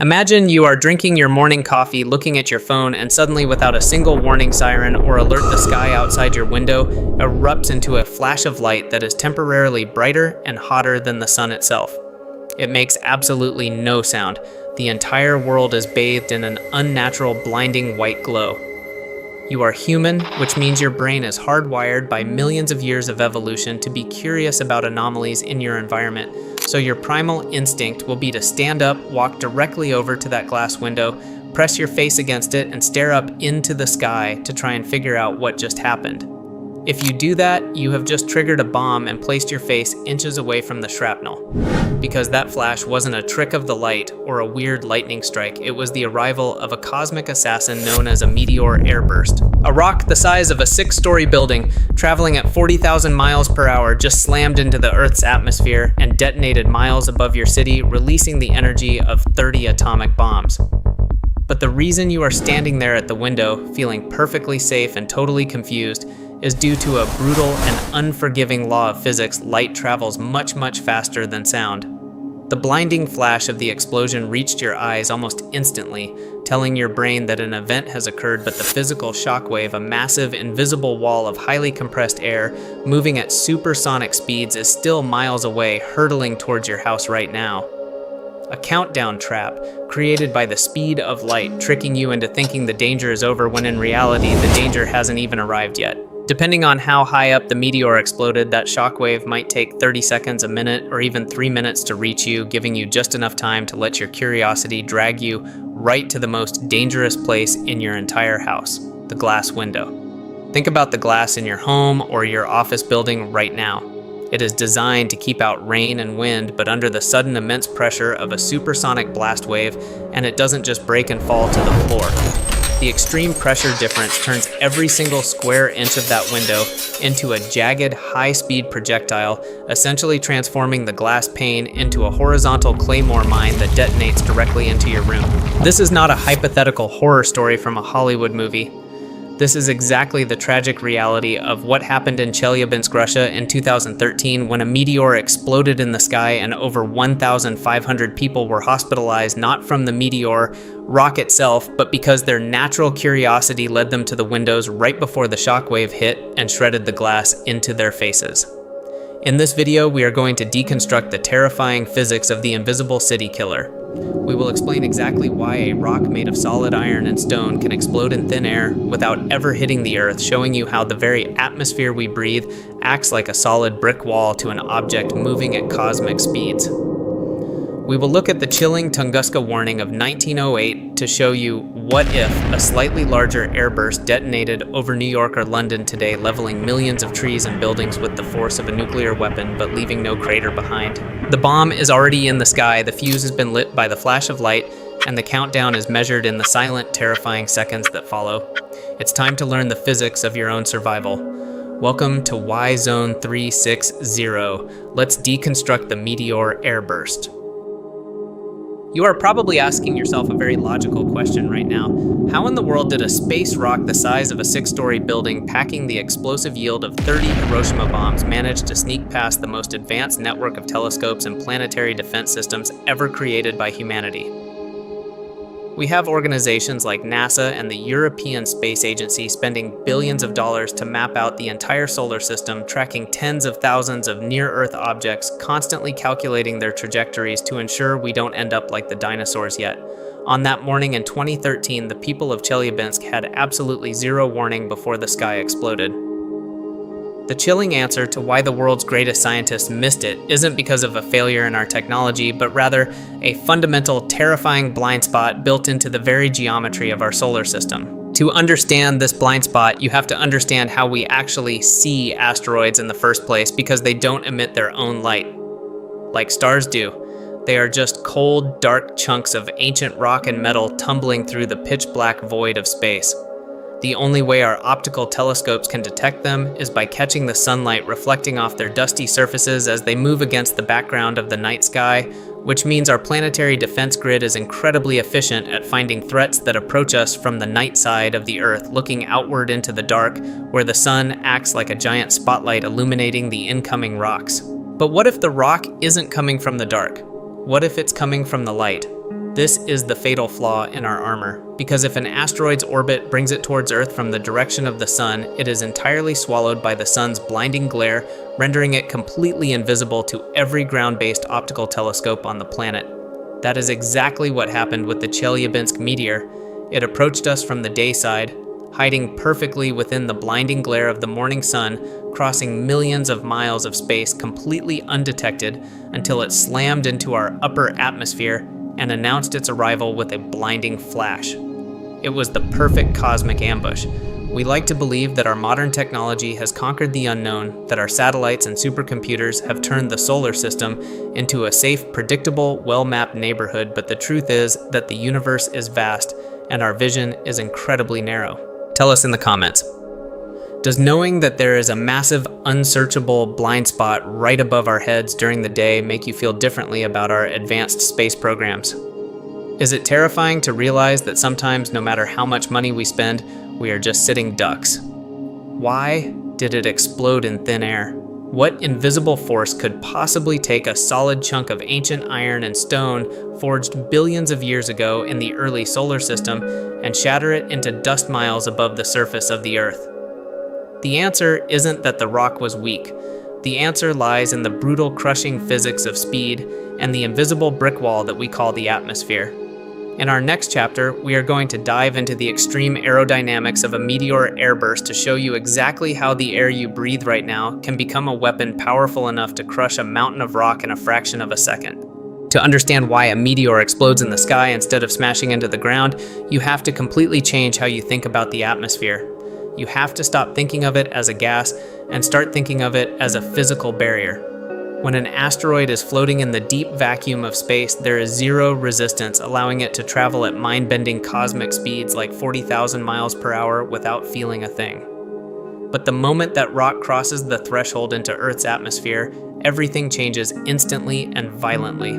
Imagine you are drinking your morning coffee, looking at your phone, and suddenly, without a single warning siren or alert, the sky outside your window erupts into a flash of light that is temporarily brighter and hotter than the sun itself. It makes absolutely no sound. The entire world is bathed in an unnatural, blinding white glow. You are human, which means your brain is hardwired by millions of years of evolution to be curious about anomalies in your environment. So your primal instinct will be to stand up, walk directly over to that glass window, press your face against it, and stare up into the sky to try and figure out what just happened. If you do that, you have just triggered a bomb and placed your face inches away from the shrapnel. Because that flash wasn't a trick of the light or a weird lightning strike, it was the arrival of a cosmic assassin known as a Meteor Airburst. A rock the size of a 6-story building, traveling at 40,000 miles per hour, just slammed into the Earth's atmosphere and detonated miles above your city, releasing the energy of 30 atomic bombs. But the reason you are standing there at the window, feeling perfectly safe and totally confused, is due to a brutal and unforgiving law of physics. Light travels much, much faster than sound. The blinding flash of the explosion reached your eyes almost instantly, telling your brain that an event has occurred, but the physical shockwave, a massive, invisible wall of highly compressed air moving at supersonic speeds, is still miles away, hurtling towards your house right now. A countdown trap created by the speed of light, tricking you into thinking the danger is over when in reality the danger hasn't even arrived yet. Depending on how high up the meteor exploded, that shockwave might take 30 seconds, a minute, or even 3 minutes to reach you, giving you just enough time to let your curiosity drag you right to the most dangerous place in your entire house, the glass window. Think about the glass in your home or your office building right now. It is designed to keep out rain and wind, but under the sudden immense pressure of a supersonic blast wave, and it doesn't just break and fall to the floor. The extreme pressure difference turns every single square inch of that window into a jagged, high-speed projectile, essentially transforming the glass pane into a horizontal claymore mine that detonates directly into your room. This is not a hypothetical horror story from a Hollywood movie. This is exactly the tragic reality of what happened in Chelyabinsk, Russia in 2013 when a meteor exploded in the sky and over 1,500 people were hospitalized, not from the meteor rock itself, but because their natural curiosity led them to the windows right before the shockwave hit and shredded the glass into their faces. In this video, we are going to deconstruct the terrifying physics of the invisible city killer. We will explain exactly why a rock made of solid iron and stone can explode in thin air without ever hitting the earth, showing you how the very atmosphere we breathe acts like a solid brick wall to an object moving at cosmic speeds. We will look at the chilling Tunguska warning of 1908 to show you what if a slightly larger airburst detonated over New York or London today, leveling millions of trees and buildings with the force of a nuclear weapon, but leaving no crater behind. The bomb is already in the sky, the fuse has been lit by the flash of light, and the countdown is measured in the silent, terrifying seconds that follow. It's time to learn the physics of your own survival. Welcome to Y Zone 360. Let's deconstruct the Meteor Airburst. You are probably asking yourself a very logical question right now. How in the world did a space rock the size of a 6-story building packing the explosive yield of 30 Hiroshima bombs manage to sneak past the most advanced network of telescopes and planetary defense systems ever created by humanity? We have organizations like NASA and the European Space Agency spending billions of dollars to map out the entire solar system, tracking tens of thousands of near-Earth objects, constantly calculating their trajectories to ensure we don't end up like the dinosaurs yet. On that morning in 2013, the people of Chelyabinsk had absolutely zero warning before the sky exploded. The chilling answer to why the world's greatest scientists missed it isn't because of a failure in our technology, but rather a fundamental, terrifying blind spot built into the very geometry of our solar system. To understand this blind spot, you have to understand how we actually see asteroids in the first place, because they don't emit their own light, like stars do. They are just cold, dark chunks of ancient rock and metal tumbling through the pitch-black void of space. The only way our optical telescopes can detect them is by catching the sunlight reflecting off their dusty surfaces as they move against the background of the night sky, which means our planetary defense grid is incredibly efficient at finding threats that approach us from the night side of the Earth, looking outward into the dark, where the sun acts like a giant spotlight illuminating the incoming rocks. But what if the rock isn't coming from the dark? What if it's coming from the light? This is the fatal flaw in our armor, because if an asteroid's orbit brings it towards Earth from the direction of the sun, it is entirely swallowed by the sun's blinding glare, rendering it completely invisible to every ground-based optical telescope on the planet. That is exactly what happened with the Chelyabinsk meteor. It approached us from the day side, hiding perfectly within the blinding glare of the morning sun, crossing millions of miles of space completely undetected until it slammed into our upper atmosphere and announced its arrival with a blinding flash. It was the perfect cosmic ambush. We like to believe that our modern technology has conquered the unknown, that our satellites and supercomputers have turned the solar system into a safe, predictable, well-mapped neighborhood, but the truth is that the universe is vast and our vision is incredibly narrow. Tell us in the comments. Does knowing that there is a massive, unsearchable blind spot right above our heads during the day make you feel differently about our advanced space programs? Is it terrifying to realize that sometimes, no matter how much money we spend, we are just sitting ducks? Why did it explode in thin air? What invisible force could possibly take a solid chunk of ancient iron and stone forged billions of years ago in the early solar system and shatter it into dust miles above the surface of the Earth? The answer isn't that the rock was weak. The answer lies in the brutal, crushing physics of speed and the invisible brick wall that we call the atmosphere. In our next chapter, we are going to dive into the extreme aerodynamics of a meteor airburst to show you exactly how the air you breathe right now can become a weapon powerful enough to crush a mountain of rock in a fraction of a second. To understand why a meteor explodes in the sky instead of smashing into the ground, you have to completely change how you think about the atmosphere. You have to stop thinking of it as a gas and start thinking of it as a physical barrier. When an asteroid is floating in the deep vacuum of space, there is zero resistance, allowing it to travel at mind-bending cosmic speeds like 40,000 miles per hour without feeling a thing. But the moment that rock crosses the threshold into Earth's atmosphere, everything changes instantly and violently.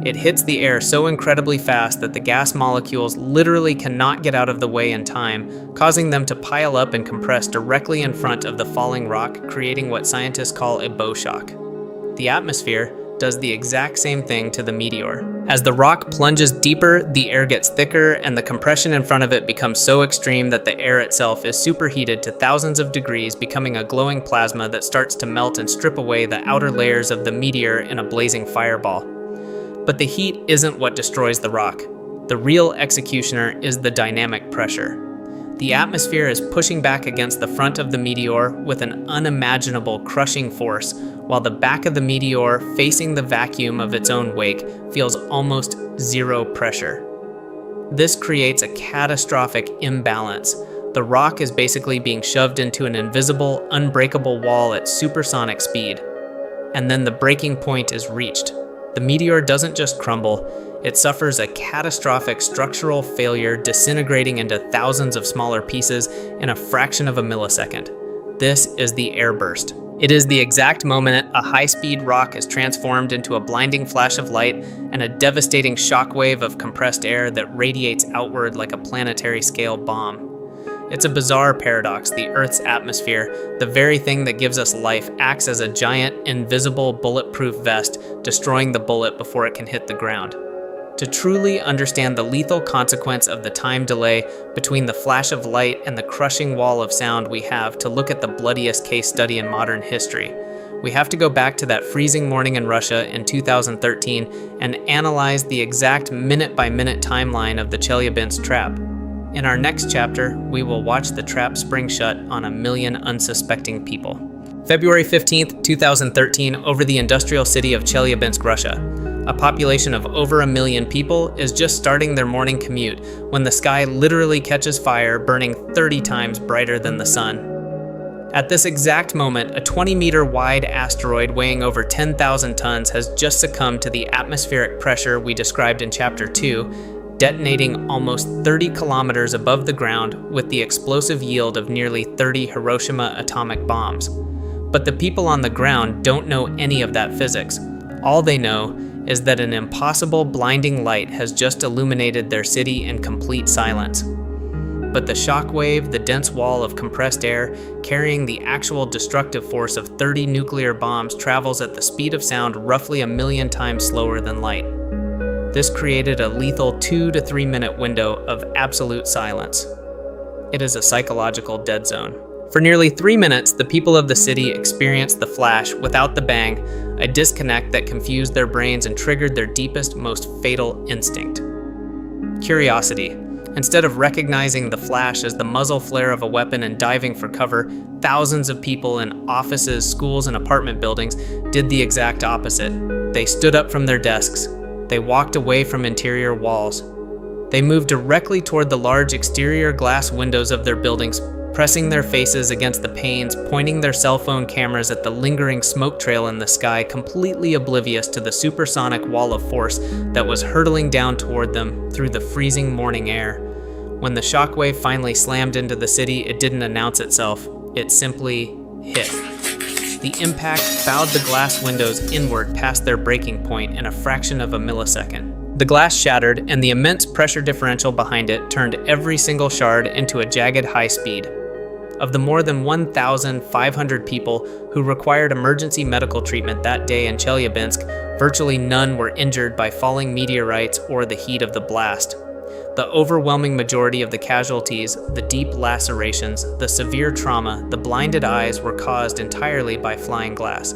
It hits the air so incredibly fast that the gas molecules literally cannot get out of the way in time, causing them to pile up and compress directly in front of the falling rock, creating what scientists call a bow shock. The atmosphere does the exact same thing to the meteor. As the rock plunges deeper, the air gets thicker, and the compression in front of it becomes so extreme that the air itself is superheated to thousands of degrees, becoming a glowing plasma that starts to melt and strip away the outer layers of the meteor in a blazing fireball. But the heat isn't what destroys the rock. The real executioner is the dynamic pressure. The atmosphere is pushing back against the front of the meteor with an unimaginable crushing force, while the back of the meteor, facing the vacuum of its own wake, feels almost zero pressure. This creates a catastrophic imbalance. The rock is basically being shoved into an invisible, unbreakable wall at supersonic speed. And then the breaking point is reached. The meteor doesn't just crumble, it suffers a catastrophic structural failure, disintegrating into thousands of smaller pieces in a fraction of a millisecond. This is the airburst. It is the exact moment a high-speed rock is transformed into a blinding flash of light and a devastating shockwave of compressed air that radiates outward like a planetary scale bomb. It's a bizarre paradox. The Earth's atmosphere, the very thing that gives us life, acts as a giant, invisible, bulletproof vest, destroying the bullet before it can hit the ground. To truly understand the lethal consequence of the time delay between the flash of light and the crushing wall of sound, we have to look at the bloodiest case study in modern history. We have to go back to that freezing morning in Russia in 2013 and analyze the exact minute-by-minute timeline of the Chelyabinsk trap. In our next chapter, we will watch the trap spring shut on a million unsuspecting people. February 15th, 2013, over the industrial city of Chelyabinsk, Russia. A population of over 1 million people is just starting their morning commute when the sky literally catches fire, burning 30 times brighter than the sun. At this exact moment, a 20-meter wide asteroid weighing over 10,000 tons has just succumbed to the atmospheric pressure we described in Chapter 2, detonating almost 30 kilometers above the ground with the explosive yield of nearly 30 Hiroshima atomic bombs. But the people on the ground don't know any of that physics. All they know is that an impossible blinding light has just illuminated their city in complete silence. But the shockwave, the dense wall of compressed air carrying the actual destructive force of 30 nuclear bombs, travels at the speed of sound roughly 1 million times slower than light. This created a lethal 2 to 3 minute window of absolute silence. It is a psychological dead zone. For nearly 3 minutes, the people of the city experienced the flash without the bang, a disconnect that confused their brains and triggered their deepest, most fatal instinct. Curiosity. Instead of recognizing the flash as the muzzle flare of a weapon and diving for cover, thousands of people in offices, schools, and apartment buildings did the exact opposite. They stood up from their desks. They walked away from interior walls. They moved directly toward the large exterior glass windows of their buildings, pressing their faces against the panes, pointing their cell phone cameras at the lingering smoke trail in the sky, completely oblivious to the supersonic wall of force that was hurtling down toward them through the freezing morning air. When the shockwave finally slammed into the city, it didn't announce itself. It simply hit. The impact bowed the glass windows inward past their breaking point in a fraction of a millisecond. The glass shattered, and the immense pressure differential behind it turned every single shard into a jagged high speed. Of the more than 1,500 people who required emergency medical treatment that day in Chelyabinsk, virtually none were injured by falling meteorites or the heat of the blast. The overwhelming majority of the casualties, the deep lacerations, the severe trauma, the blinded eyes were caused entirely by flying glass.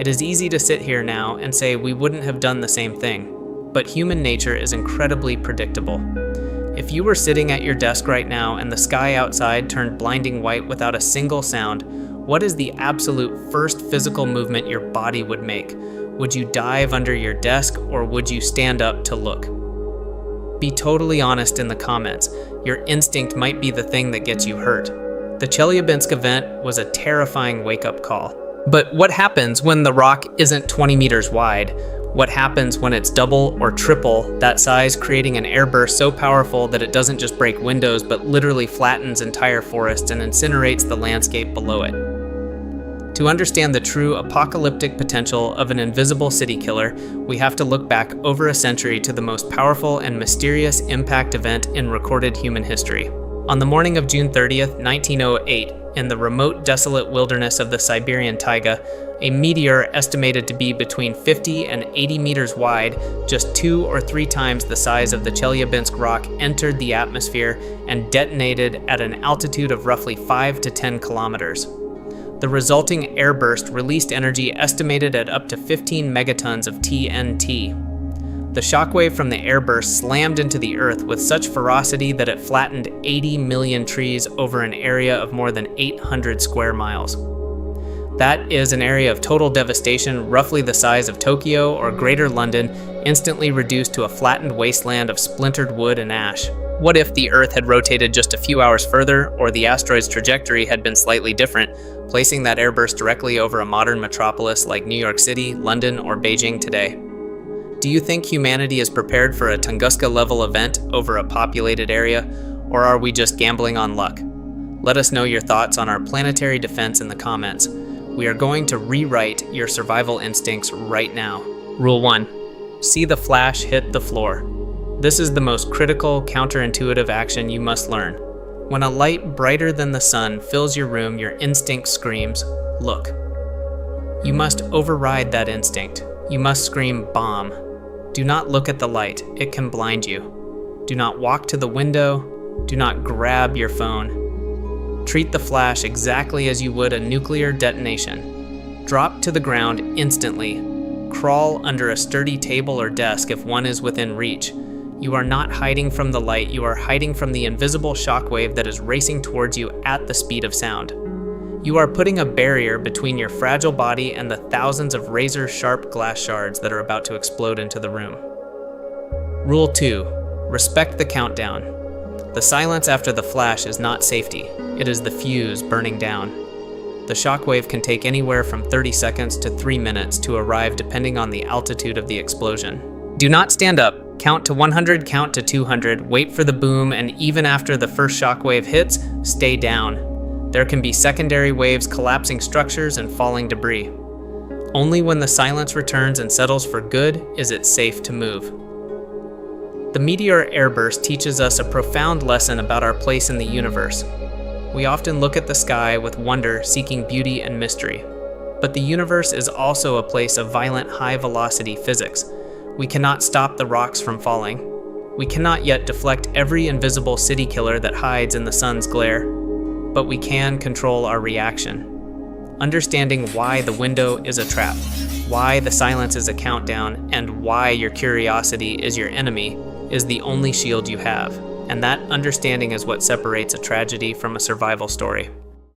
It is easy to sit here now and say we wouldn't have done the same thing, but human nature is incredibly predictable. If you were sitting at your desk right now and the sky outside turned blinding white without a single sound, what is the absolute first physical movement your body would make? Would you dive under your desk or would you stand up to look? Be totally honest in the comments. Your instinct might be the thing that gets you hurt. The Chelyabinsk event was a terrifying wake-up call. But what happens when the rock isn't 20 meters wide? What happens when it's double or triple that size, creating an airburst so powerful that it doesn't just break windows but literally flattens entire forests and incinerates the landscape below it? To understand the true apocalyptic potential of an invisible city killer, we have to look back over a century to the most powerful and mysterious impact event in recorded human history. On the morning of June 30th, 1908, in the remote, desolate wilderness of the Siberian taiga, a meteor estimated to be between 50 and 80 meters wide, just 2 or 3 times the size of the Chelyabinsk rock, entered the atmosphere and detonated at an altitude of roughly 5 to 10 kilometers. The resulting airburst released energy estimated at up to 15 megatons of TNT. The shockwave from the airburst slammed into the earth with such ferocity that it flattened 80 million trees over an area of more than 800 square miles. That is an area of total devastation roughly the size of Tokyo or Greater London, instantly reduced to a flattened wasteland of splintered wood and ash. What if the Earth had rotated just a few hours further, or the asteroid's trajectory had been slightly different, placing that airburst directly over a modern metropolis like New York City, London, or Beijing today? Do you think humanity is prepared for a Tunguska-level event over a populated area, or are we just gambling on luck? Let us know your thoughts on our planetary defense in the comments. We are going to rewrite your survival instincts right now. Rule 1. See the flash hit the floor. This is the most critical, counterintuitive action you must learn. When a light brighter than the sun fills your room, your instinct screams, "Look." You must override that instinct. You must scream, "Bomb." Do not look at the light. It can blind you. Do not walk to the window. Do not grab your phone. Treat the flash exactly as you would a nuclear detonation. Drop to the ground instantly. Crawl under a sturdy table or desk if one is within reach. You are not hiding from the light, you are hiding from the invisible shockwave that is racing towards you at the speed of sound. You are putting a barrier between your fragile body and the thousands of razor-sharp glass shards that are about to explode into the room. Rule 2. Respect the countdown. The silence after the flash is not safety, it is the fuse burning down. The shockwave can take anywhere from 30 seconds to 3 minutes to arrive depending on the altitude of the explosion. Do not stand up. Count to 100, count to 200, wait for the boom, and even after the first shockwave hits, stay down. There can be secondary waves collapsing structures and falling debris. Only when the silence returns and settles for good is it safe to move. The Meteor Airburst teaches us a profound lesson about our place in the universe. We often look at the sky with wonder, seeking beauty and mystery. But the universe is also a place of violent high-velocity physics, We cannot stop the rocks from falling. We cannot yet deflect every invisible city killer that hides in the sun's glare, but we can control our reaction. Understanding why the window is a trap, why the silence is a countdown, and why your curiosity is your enemy is the only shield you have. And that understanding is what separates a tragedy from a survival story.